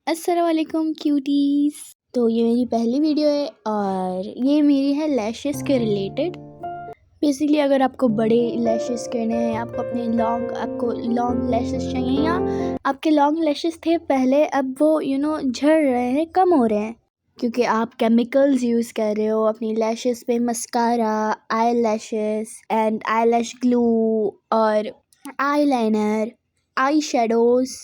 अस्सलाम वालेकुम क्यूटीज़। तो ये मेरी पहली वीडियो है और ये मेरी है लैशेस के रिलेटेड। बेसिकली अगर आपको बड़े लैशेस करने हैं, आपको लॉन्ग लैशेस चाहिए, या आपके लॉन्ग लैशेस थे पहले, अब वो झड़ रहे हैं, कम हो रहे हैं, क्योंकि आप केमिकल्स यूज़ कर रहे हो अपनी लैशेस पे, mascara, eye lashes and I lash glue और आई लाइनर, आई शेडोज़।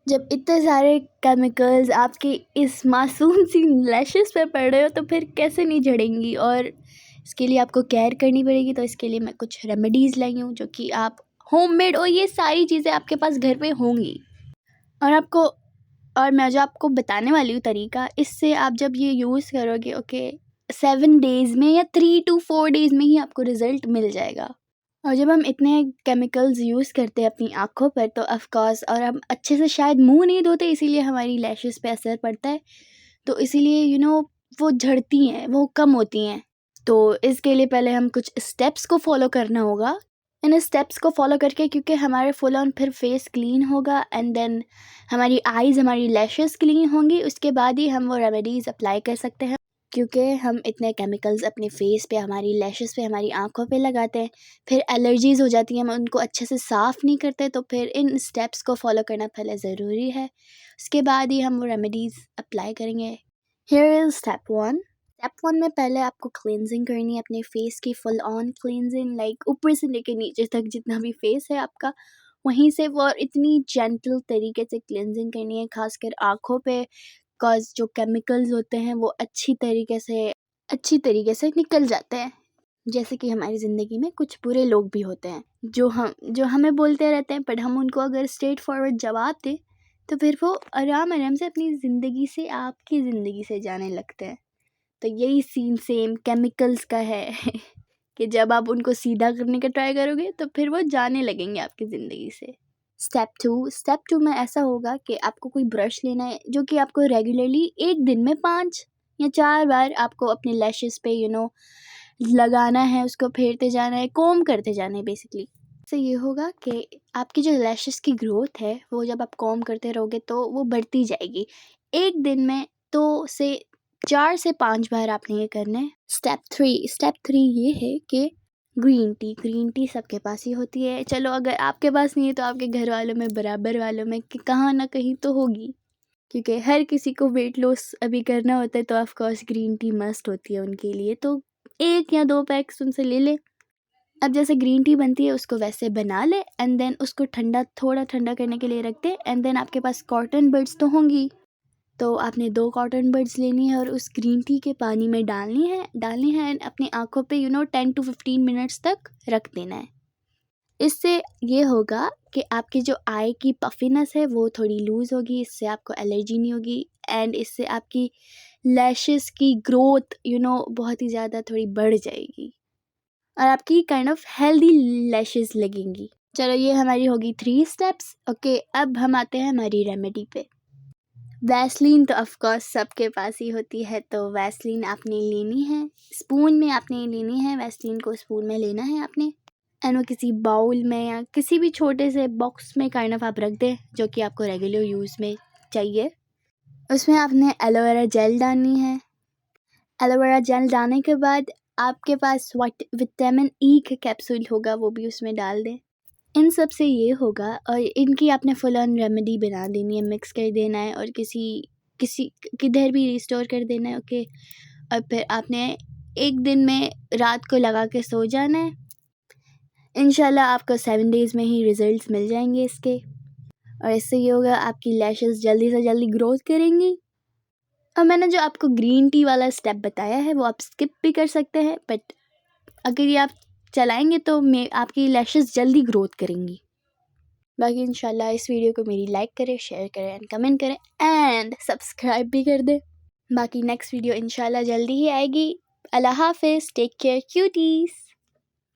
जब इतने सारे केमिकल्स आपकी इस मासूम सी लैशेस पे पड़ रहे हो तो फिर कैसे नहीं झड़ेंगी, और इसके लिए आपको केयर करनी पड़ेगी। तो इसके लिए मैं कुछ रेमेडीज़ लाई हूँ जो कि आप होममेड, और ये सारी चीज़ें आपके पास घर पे होंगी, और मैं जो आपको बताने वाली हूँ तरीका, इससे आप जब ये यूज़ करोगे 7 डेज़ में या 3 to 4 डेज़ में ही आपको रिज़ल्ट मिल जाएगा। और जब हम इतने केमिकल्स यूज़ करते हैं अपनी आँखों पर तो ऑफ़ कोर्स, और हम अच्छे से शायद मुँह नहीं धोते, इसीलिए हमारी लैशेस पे असर पड़ता है। तो इसीलिए वो झड़ती हैं, वो कम होती हैं। तो इसके लिए पहले हम कुछ स्टेप्स को फॉलो करना होगा। इन स्टेप्स को फॉलो करके, क्योंकि हमारे फुल ऑन फिर फेस क्लीन होगा एंड देन हमारी आइज़, हमारी लैशेस क्लीन होंगी, उसके बाद ही हम वो रेमेडीज़ अप्लाई कर सकते हैं। क्योंकि हम इतने केमिकल्स अपने फेस पे, हमारी लैशेस पे, हमारी आँखों पे लगाते हैं, फिर एलर्जीज़ हो जाती हैं, हम उनको अच्छे से साफ़ नहीं करते। तो फिर इन स्टेप्स को फॉलो करना पहले ज़रूरी है, उसके बाद ही हम वो रेमेडीज़ अप्लाई करेंगे। Here is step 1। स्टेप 1 में पहले आपको क्लींजिंग करनी है अपने फेस की, फुल ऑन क्लींजिंग, लाइक ऊपर से लेके नीचे तक जितना भी फेस है आपका, वहीं से वो इतनी जेंटल तरीके से क्लींजिंग करनी है, खासकर आँखों पे, बिकॉज़ जो केमिकल्स होते हैं वो अच्छी तरीके से निकल जाते हैं। जैसे कि हमारी ज़िंदगी में कुछ बुरे लोग भी होते हैं जो हमें बोलते रहते हैं, बट हम उनको अगर स्ट्रेट फॉरवर्ड जवाब दें तो फिर वो आराम आराम से अपनी ज़िंदगी से, आपकी ज़िंदगी से जाने लगते हैं। तो यही सीन सेम केमिकल्स का है कि जब आप उनको सीधा करने का ट्राई करोगे तो फिर वो जाने लगेंगे आपकी ज़िंदगी से। स्टेप टू में ऐसा होगा कि आपको कोई ब्रश लेना है जो कि आपको रेगुलरली एक दिन में 5 या 4 बार आपको अपने लैशेस पे लगाना है, उसको फेरते जाना है, कोम करते जाना है बेसिकली। इससे ये होगा कि आपकी जो लैशेस की ग्रोथ है वो जब आप कोम करते रहोगे तो वो बढ़ती जाएगी। एक दिन में 4 से 5 बार आपने ये करना है। स्टेप 3 ये है कि ग्रीन टी सबके पास ही होती है। चलो अगर आपके पास नहीं है तो आपके घर वालों में, बराबर वालों में कि कहाँ ना कहीं तो होगी, क्योंकि हर किसी को वेट लॉस अभी करना होता है तो of course green tea must होती है उनके लिए। तो 1 या 2 पैक्स उनसे ले ले। अब जैसे ग्रीन टी बनती है उसको वैसे बना ले एंड देन उसको थोड़ा ठंडा करने के लिए रख दे, एंड देन आपके पास कॉटन बड्स तो होंगी, तो आपने 2 कॉटन बड्स लेनी है और उस ग्रीन टी के पानी में डालनी है एंड अपनी आँखों पे 10 to 15 मिनट्स तक रख देना है। इससे ये होगा कि आपकी जो आई की पफिनेस है वो थोड़ी लूज़ होगी, इससे आपको एलर्जी नहीं होगी, एंड इससे आपकी लैशेस की ग्रोथ बहुत ही ज़्यादा थोड़ी बढ़ जाएगी और आपकी काइंड ऑफ हेल्दी लैशेस लगेंगी। चलो ये हमारी होगी 3 स्टेप्स। अब हम आते हैं हमारी रेमेडी पे। वैसलीन तो ऑफ कोर्स सबके पास ही होती है, तो वैसलीन आपने लेनी है, स्पून में आपने लेनी है, वैसलीन को स्पून में लेना है आपने, एंड वो किसी बाउल में या किसी भी छोटे से बॉक्स में काइंड ऑफ आप रख दें जो कि आपको रेगुलर यूज़ में चाहिए। उसमें आपने एलोवेरा जेल डालनी है। एलोवेरा जेल डालने के बाद आपके पास विटामिन ई का कैप्सूल होगा, वो भी उसमें डाल दें। इन सब से ये होगा और इनकी आपने फुल ऑन रेमेडी बना देनी है, मिक्स कर देना है और किसी किधर भी रिस्टोर कर देना है। और फिर आपने एक दिन में रात को लगा के सो जाना है। इंशाल्लाह आपको 7 डेज़ में ही रिज़ल्ट्स मिल जाएंगे इसके, और इससे ये होगा आपकी लैशेस जल्दी से जल्दी ग्रोथ करेंगी। और मैंने जो आपको ग्रीन टी वाला स्टेप बताया है वो आप स्किप भी कर सकते हैं, बट अगर ये आप चलाएंगे तो आपकी लैशेस जल्दी ग्रोथ करेंगी। बाकी इंशाल्लाह इस वीडियो को मेरी लाइक करें, शेयर करें एंड कमेंट करें एंड सब्सक्राइब भी कर दें। बाकी नेक्स्ट वीडियो इंशाल्लाह जल्दी ही आएगी। अल्लाह हाफिज़, टेक केयर क्यूटीज़।